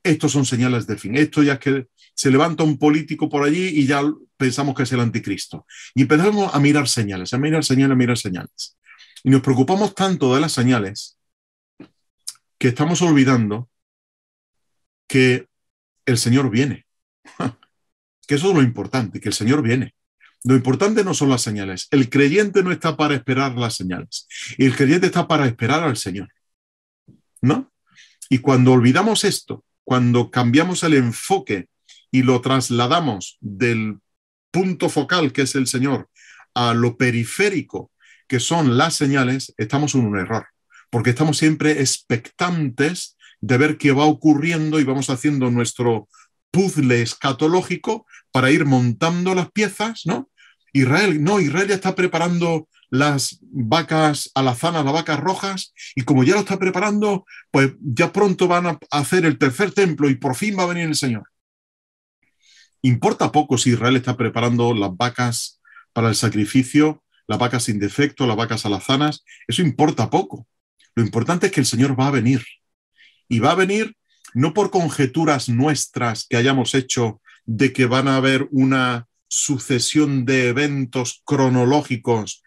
estos son señales del fin. Esto ya es que se levanta un político por allí y ya pensamos que es el anticristo. Y empezamos a mirar señales, a mirar señales. Y nos preocupamos tanto de las señales que estamos olvidando que el Señor viene. Que eso es lo importante, que el Señor viene. Lo importante no son las señales. El creyente no está para esperar las señales. El creyente está para esperar al Señor, ¿no? Y cuando olvidamos esto, cuando cambiamos el enfoque y lo trasladamos del punto focal, que es el Señor, a lo periférico, que son las señales, estamos en un error. Porque estamos siempre expectantes de ver qué va ocurriendo y vamos haciendo nuestro puzzle escatológico para ir montando las piezas, ¿no? Israel ya está preparando las vacas alazanas, las vacas rojas, y como ya lo está preparando, pues ya pronto van a hacer el tercer templo y por fin va a venir el Señor. Importa poco si Israel está preparando las vacas para el sacrificio, las vacas sin defecto, las vacas alazanas, eso importa poco. Lo importante es que el Señor va a venir. Y va a venir no por conjeturas nuestras que hayamos hecho de que van a haber una sucesión de eventos cronológicos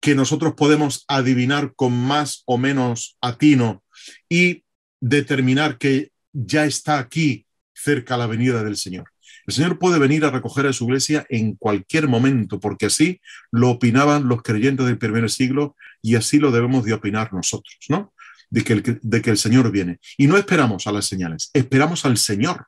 que nosotros podemos adivinar con más o menos atino y determinar que ya está aquí cerca la venida del Señor. El Señor puede venir a recoger a su iglesia en cualquier momento, porque así lo opinaban los creyentes del primer siglo y así lo debemos de opinar nosotros, ¿no? De que el Señor viene. Y no esperamos a las señales, esperamos al Señor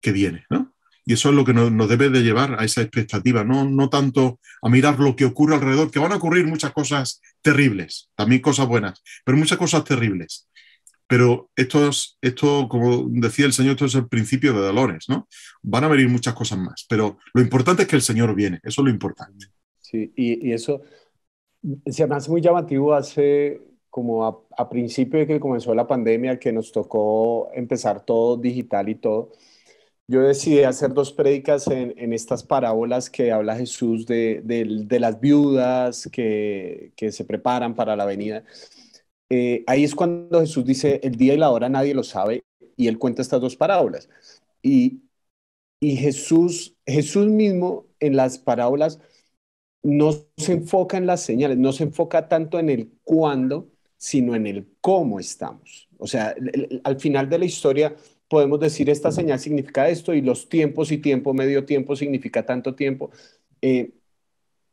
que viene, ¿no? Y eso es lo que nos debe de llevar a esa expectativa, no tanto a mirar lo que ocurre alrededor, que van a ocurrir muchas cosas terribles, también cosas buenas, pero muchas cosas terribles. Pero esto, como decía el Señor, esto es el principio de dolores, ¿no? Van a venir muchas cosas más, pero lo importante es que el Señor viene, eso es lo importante. Sí, y eso se me hace muy llamativo hace como a principio de que comenzó la pandemia, que nos tocó empezar todo digital y todo. Yo decidí hacer dos prédicas en estas parábolas que habla Jesús de las viudas que se preparan para la venida. Ahí es cuando Jesús dice, el día y la hora nadie lo sabe, y él cuenta estas dos parábolas. Y, y Jesús mismo en las parábolas no se enfoca en las señales, no se enfoca tanto en el cuándo, sino en el cómo estamos. O sea, al final de la historia podemos decir esta señal significa esto y los tiempos y tiempo, medio tiempo significa tanto tiempo. Eh,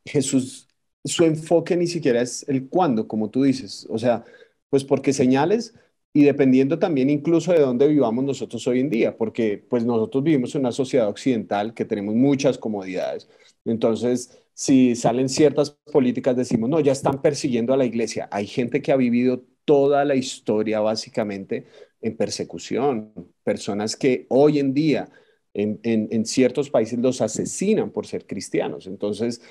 Jesús, su enfoque ni siquiera es el cuándo, como tú dices. O sea, pues porque señales y dependiendo también incluso de dónde vivamos nosotros hoy en día, porque pues nosotros vivimos en una sociedad occidental que tenemos muchas comodidades. Entonces, si salen ciertas políticas, decimos, no, ya están persiguiendo a la iglesia. Hay gente que ha vivido toda la historia básicamente en persecución, personas que hoy en día en ciertos países los asesinan por ser cristianos. Entonces,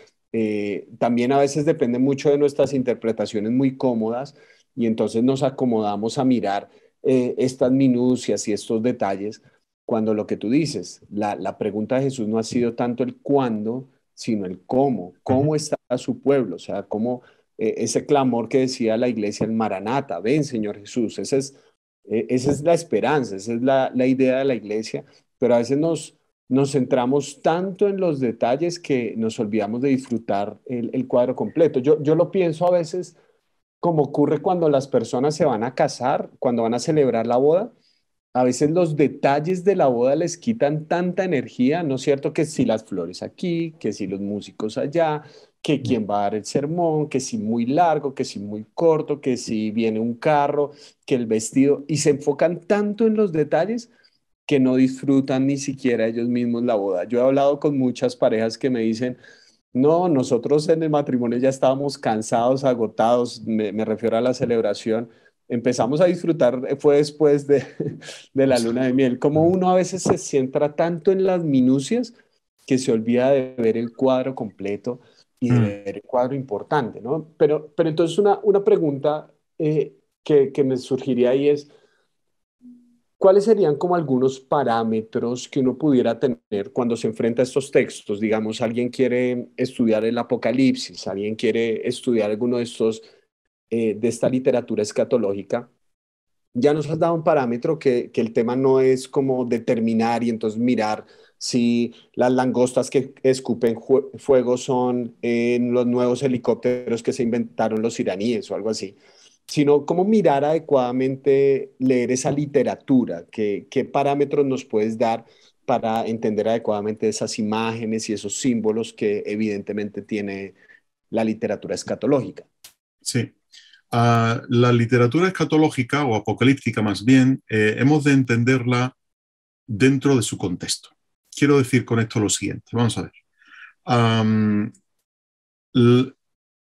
también a veces depende mucho de nuestras interpretaciones muy cómodas y entonces nos acomodamos a mirar estas minucias y estos detalles cuando lo que tú dices, la pregunta de Jesús no ha sido tanto el cuándo, sino el cómo, cómo está su pueblo, o sea, cómo ese clamor que decía la iglesia, el Maranata, ven Señor Jesús, esa es la esperanza, esa es la idea de la iglesia, pero a veces nos centramos tanto en los detalles que nos olvidamos de disfrutar el cuadro completo. Yo lo pienso a veces como ocurre cuando las personas se van a casar, cuando van a celebrar la boda. A veces los detalles de la boda les quitan tanta energía, ¿no es cierto? Que si las flores aquí, que si los músicos allá, que quién va a dar el sermón, que si muy largo, que si muy corto, que si viene un carro, que el vestido, y se enfocan tanto en los detalles que no disfrutan ni siquiera ellos mismos la boda. Yo he hablado con muchas parejas que me dicen, no, nosotros en el matrimonio ya estábamos cansados, agotados, me refiero a la celebración. Empezamos a disfrutar, fue después de la luna de miel. Como uno a veces se centra tanto en las minucias que se olvida de ver el cuadro completo y de ver el cuadro importante, ¿no? Pero entonces una pregunta que me surgiría ahí es, ¿cuáles serían como algunos parámetros que uno pudiera tener cuando se enfrenta a estos textos? Digamos, alguien quiere estudiar el Apocalipsis, alguien quiere estudiar alguno de estos, de esta literatura escatológica. Ya nos has dado un parámetro que el tema no es como determinar y entonces mirar si las langostas que escupen fuego son los nuevos helicópteros que se inventaron los iraníes o algo así, sino cómo mirar adecuadamente, leer esa literatura, qué parámetros nos puedes dar para entender adecuadamente esas imágenes y esos símbolos que evidentemente tiene la literatura escatológica. Sí. La literatura escatológica o apocalíptica más bien, hemos de entenderla dentro de su contexto. Quiero decir con esto lo siguiente, vamos a ver.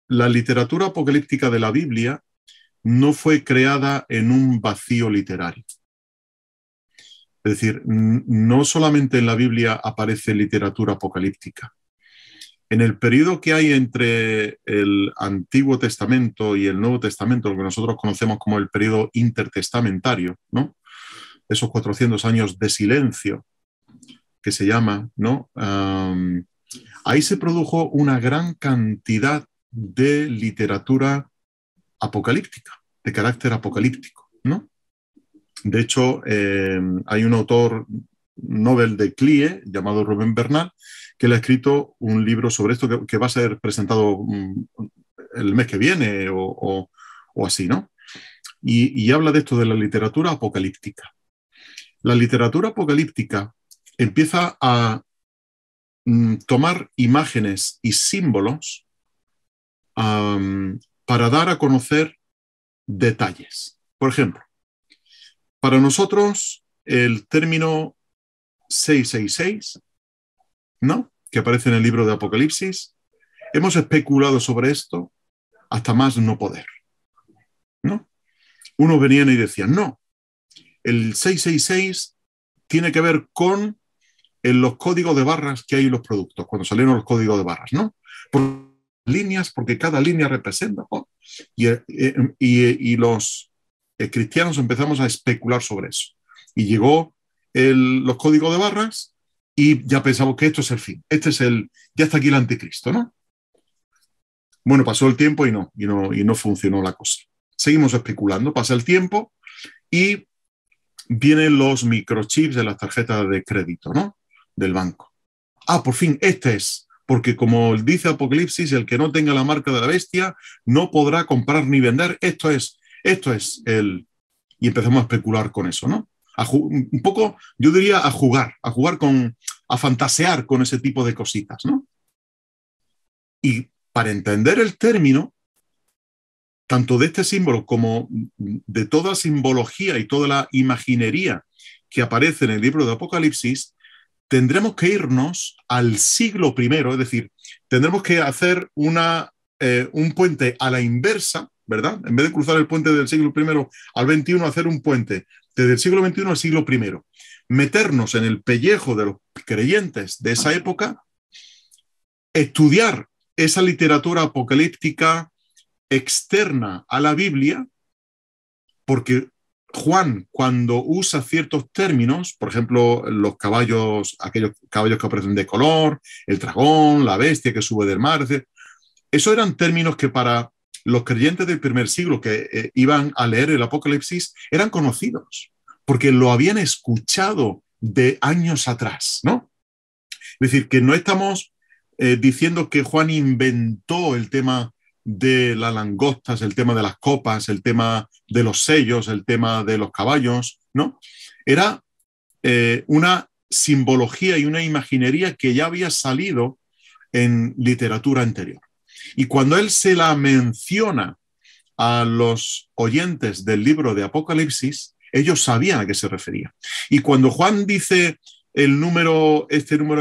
La literatura apocalíptica de la Biblia no fue creada en un vacío literario. Es decir, no solamente en la Biblia aparece literatura apocalíptica. En el periodo que hay entre el Antiguo Testamento y el Nuevo Testamento, lo que nosotros conocemos como el periodo intertestamentario, ¿no? Esos 400 años de silencio que se llama, ¿no? Ahí se produjo una gran cantidad de literatura apocalíptica, de carácter apocalíptico, ¿no? De hecho, hay un autor Nobel de CLIE llamado Rubén Bernal que le ha escrito un libro sobre esto que va a ser presentado el mes que viene o así, ¿no? Y habla de esto de la literatura apocalíptica. La literatura apocalíptica empieza a tomar imágenes y símbolos para dar a conocer detalles. Por ejemplo, para nosotros el término 666, ¿no? Que aparece en el libro de Apocalipsis, hemos especulado sobre esto hasta más no poder, ¿no? Unos venían y decían, no, el 666 tiene que ver con los códigos de barras que hay en los productos, cuando salieron los códigos de barras, ¿no? Por líneas, porque cada línea representa, ¿no? Y los cristianos empezamos a especular sobre eso. Y llegó los códigos de barras y ya pensamos que esto es el fin, ya está aquí el anticristo, ¿no? Bueno, pasó el tiempo y no funcionó la cosa. Seguimos especulando, pasa el tiempo y vienen los microchips de las tarjetas de crédito, ¿no? Del banco. Ah, por fin, este es, porque como dice Apocalipsis, el que no tenga la marca de la bestia no podrá comprar ni vender. Esto es el... Y empezamos a especular con eso, ¿no? Un poco, yo diría, a jugar a fantasear con ese tipo de cositas, ¿no? Y para entender el término, tanto de este símbolo como de toda simbología y toda la imaginería que aparece en el libro de Apocalipsis, tendremos que irnos al siglo I, es decir, tendremos que hacer un puente a la inversa, ¿verdad? En vez de cruzar el puente del siglo I al XXI, hacer un puente desde el siglo XXI al siglo I. Meternos en el pellejo de los creyentes de esa época, estudiar esa literatura apocalíptica externa a la Biblia, porque Juan, cuando usa ciertos términos, por ejemplo, los caballos, aquellos caballos que aparecen de color, el dragón, la bestia que sube del mar, etc., esos eran términos que para los creyentes del primer siglo que iban a leer el Apocalipsis eran conocidos, porque lo habían escuchado de años atrás, ¿no? Es decir, que no estamos diciendo que Juan inventó el tema de las langostas, el tema de las copas, el tema de los sellos, el tema de los caballos, ¿no? Era una simbología y una imaginería que ya había salido en literatura anterior. Y cuando él se la menciona a los oyentes del libro de Apocalipsis, ellos sabían a qué se refería. Y cuando Juan dice este número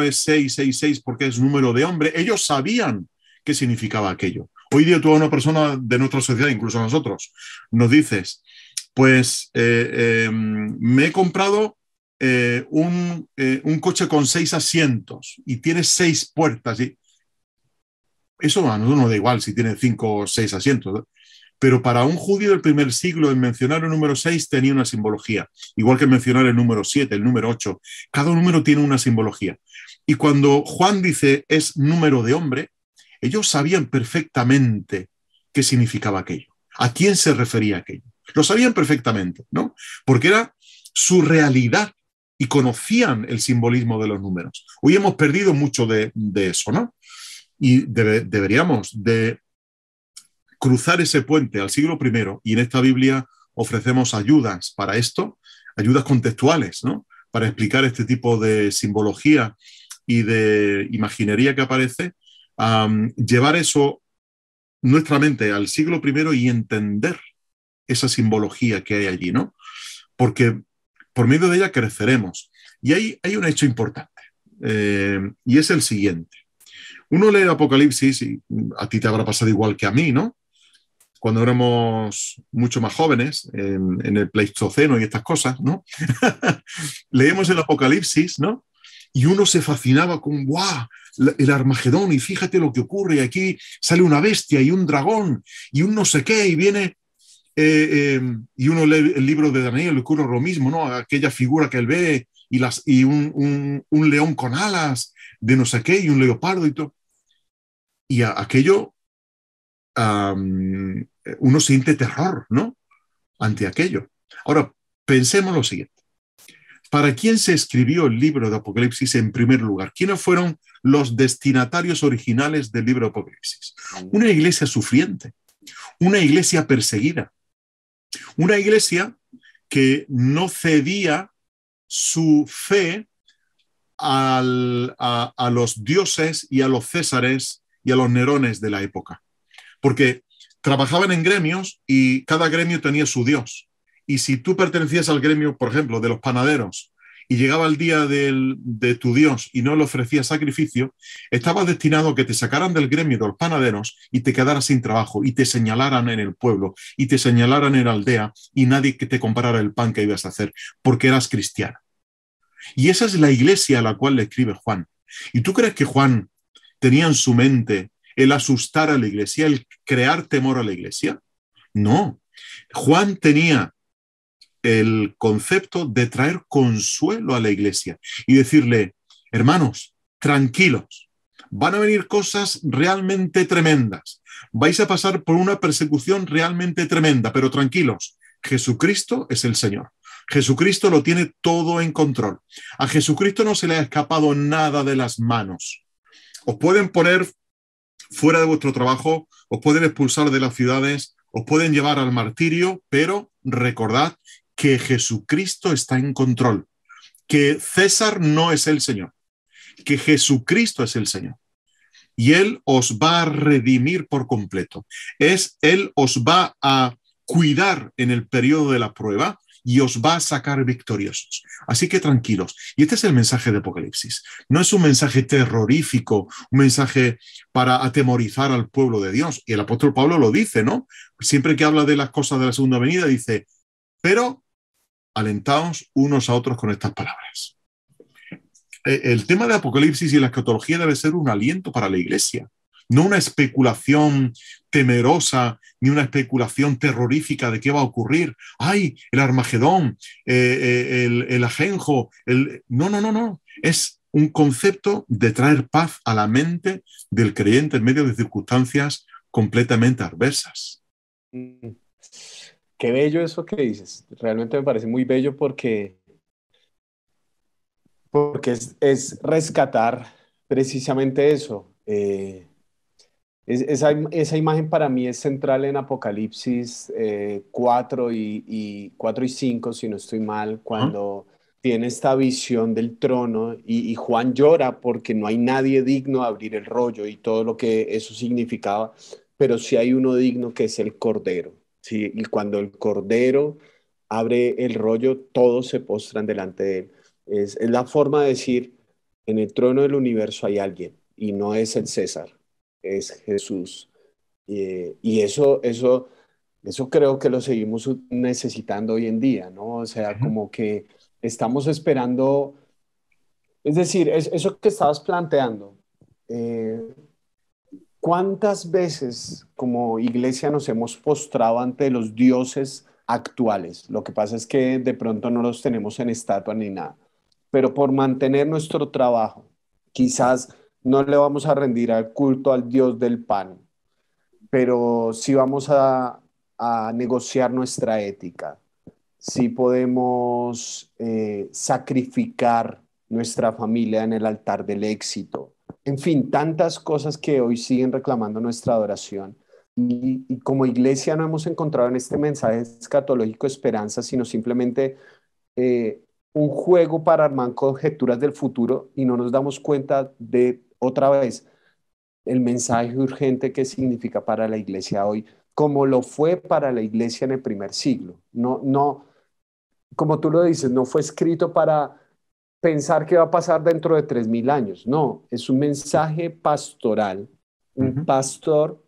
es 666 porque es número de hombre, ellos sabían qué significaba aquello. Hoy día tú a una persona de nuestra sociedad, incluso a nosotros, nos dices, pues me he comprado un coche con 6 asientos y tiene 6 puertas. Y eso a nosotros nos da igual si tiene 5 o 6 asientos, ¿no? Pero para un judío del primer siglo, el mencionar el número 6 tenía una simbología, igual que mencionar el número 7, el número 8. Cada número tiene una simbología. Y cuando Juan dice es número de hombre, ellos sabían perfectamente qué significaba aquello, a quién se refería aquello. Lo sabían perfectamente, ¿no? Porque era su realidad y conocían el simbolismo de los números. Hoy hemos perdido mucho de eso, ¿no? Y deberíamos de cruzar ese puente al siglo I, y en esta Biblia ofrecemos ayudas para esto, ayudas contextuales, ¿no? Para explicar este tipo de simbología y de imaginería que aparece, llevar eso nuestra mente al siglo I y entender esa simbología que hay allí, ¿no? Porque por medio de ella creceremos. Y hay un hecho importante, y es el siguiente. Uno lee Apocalipsis, y a ti te habrá pasado igual que a mí, ¿no? Cuando éramos mucho más jóvenes, en el Pleistoceno y estas cosas, ¿no? Leemos el Apocalipsis, ¿no? Y uno se fascinaba con, ¡guau! El Armagedón, y fíjate lo que ocurre, y aquí sale una bestia y un dragón y un no sé qué, y viene, y uno lee el libro de Daniel, le ocurre lo mismo, ¿no? Aquella figura que él ve, y un león con alas de no sé qué, y un leopardo y todo. Y aquello, uno siente terror, ¿no? Ante aquello. Ahora, pensemos lo siguiente. ¿Para quién se escribió el libro de Apocalipsis en primer lugar? ¿Quiénes fueron los destinatarios originales del libro de Apocalipsis? Una iglesia sufriente, una iglesia perseguida, una iglesia que no cedía su fe a los dioses y a los césares y a los nerones de la época. Porque trabajaban en gremios y cada gremio tenía su dios. Y si tú pertenecías al gremio, por ejemplo, de los panaderos y llegaba el día de tu Dios y no le ofrecías sacrificio, estabas destinado a que te sacaran del gremio de los panaderos y te quedaras sin trabajo y te señalaran en el pueblo y te señalaran en la aldea y nadie que te comprara el pan que ibas a hacer porque eras cristiano. Y esa es la iglesia a la cual le escribe Juan. ¿Y tú crees que Juan tenía en su mente el asustar a la iglesia, el crear temor a la iglesia? No. Juan tenía el concepto de traer consuelo a la iglesia y decirle, hermanos, tranquilos, van a venir cosas realmente tremendas, vais a pasar por una persecución realmente tremenda, pero tranquilos, Jesucristo es el Señor. Jesucristo lo tiene todo en control. A Jesucristo no se le ha escapado nada de las manos. Os pueden poner fuera de vuestro trabajo, os pueden expulsar de las ciudades, os pueden llevar al martirio, pero recordad que Jesucristo está en control, que César no es el Señor, que Jesucristo es el Señor. Y Él os va a redimir por completo. Él os va a cuidar en el periodo de la prueba y os va a sacar victoriosos. Así que tranquilos. Y este es el mensaje de Apocalipsis. No es un mensaje terrorífico, un mensaje para atemorizar al pueblo de Dios. Y el apóstol Pablo lo dice, ¿no? Siempre que habla de las cosas de la segunda venida, dice, pero alentaos unos a otros con estas palabras. El tema de Apocalipsis y la escatología debe ser un aliento para la iglesia, no una especulación temerosa ni una especulación terrorífica de qué va a ocurrir. ¡Ay, el Armagedón, el ajenjo! No. Es un concepto de traer paz a la mente del creyente en medio de circunstancias completamente adversas. Qué bello eso que dices. Realmente me parece muy bello porque es rescatar precisamente eso. Esa imagen para mí es central en Apocalipsis 4 y 5, si no estoy mal, cuando tiene esta visión del trono y Juan llora porque no hay nadie digno de abrir el rollo y todo lo que eso significaba, pero sí hay uno digno que es el Cordero. ¿Sí? Y cuando el Cordero abre el rollo, todos se postran delante de él. Es la forma de decir, en el trono del universo hay alguien y no es el César, es Jesús. Y eso creo que lo seguimos necesitando hoy en día, ¿no? O sea, como que estamos esperando, es decir, eso que estabas planteando, ¿cuántas veces como iglesia nos hemos postrado ante los dioses actuales? Lo que pasa es que de pronto no los tenemos en estatua ni nada, pero por mantener nuestro trabajo, quizás no le vamos a rendir al culto al Dios del pan, pero sí vamos a negociar nuestra ética, sí podemos sacrificar nuestra familia en el altar del éxito. En fin, tantas cosas que hoy siguen reclamando nuestra adoración. Y como iglesia no hemos encontrado en este mensaje escatológico esperanza, sino simplemente un juego para armar conjeturas del futuro y no nos damos cuenta de, otra vez, el mensaje urgente que significa para la iglesia hoy, como lo fue para la iglesia en el primer siglo. No, como tú lo dices, no fue escrito para pensar qué va a pasar dentro de 3000 años. No, es un mensaje pastoral, un pastor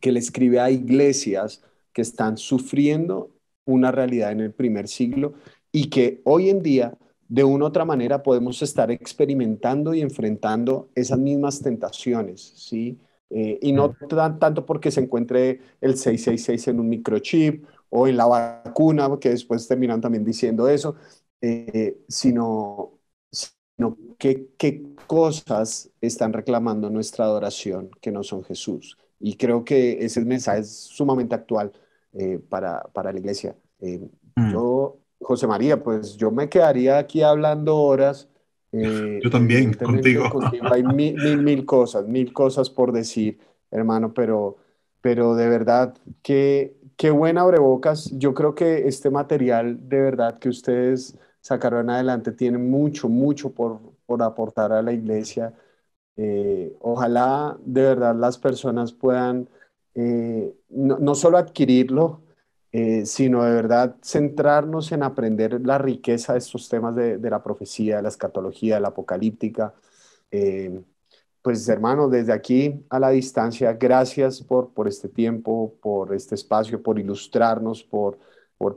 que le escribe a iglesias que están sufriendo una realidad en el primer siglo y que hoy en día, de una u otra manera, podemos estar experimentando y enfrentando esas mismas tentaciones, ¿sí? Y no tanto porque se encuentre el 666 en un microchip o en la vacuna, que después terminan también diciendo eso, sino qué cosas están reclamando nuestra adoración que no son Jesús. Y creo que ese mensaje es sumamente actual para la iglesia. José María, pues yo me quedaría aquí hablando horas. Yo también, Evidentemente contigo. contigo hay mil cosas por decir, hermano, pero de verdad, qué buen abrebocas. Yo creo que este material, de verdad, que ustedes sacaron adelante, tiene mucho por aportar a la iglesia. Ojalá de verdad las personas puedan no solo adquirirlo, sino de verdad centrarnos en aprender la riqueza de estos temas de la profecía, de la escatología, de la apocalíptica. Eh, pues hermano, desde aquí a la distancia, gracias por este tiempo, por este espacio, por ilustrarnos, por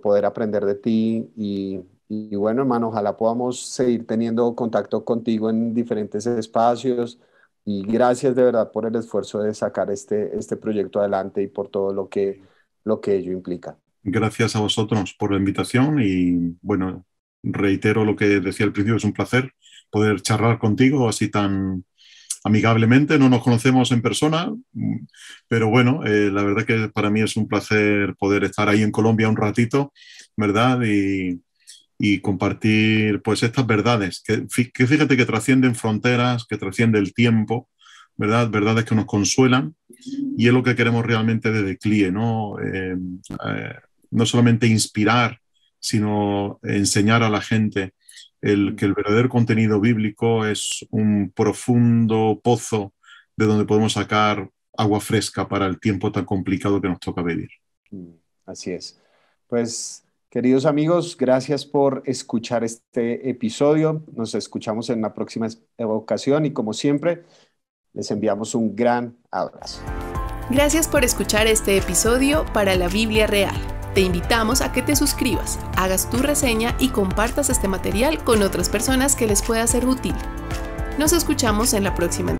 poder aprender de ti y bueno, hermano, ojalá podamos seguir teniendo contacto contigo en diferentes espacios y gracias de verdad por el esfuerzo de sacar este proyecto adelante y por todo lo que ello implica. Gracias a vosotros por la invitación y bueno, reitero lo que decía al principio, es un placer poder charlar contigo así tan amigablemente. No nos conocemos en persona, pero bueno, la verdad que para mí es un placer poder estar ahí en Colombia un ratito, ¿verdad? Y compartir pues estas verdades que fíjate que trascienden fronteras, que trasciende el tiempo, ¿verdad? Verdades que nos consuelan y es lo que queremos realmente desde CLIE, ¿no? No solamente inspirar, sino enseñar a la gente que el verdadero contenido bíblico es un profundo pozo de donde podemos sacar agua fresca para el tiempo tan complicado que nos toca vivir. Así es. Pues, queridos amigos, gracias por escuchar este episodio. Nos escuchamos en la próxima ocasión y como siempre, les enviamos un gran abrazo. Gracias por escuchar este episodio para la Biblia Real. Te invitamos a que te suscribas, hagas tu reseña y compartas este material con otras personas que les pueda ser útil. Nos escuchamos en la próxima.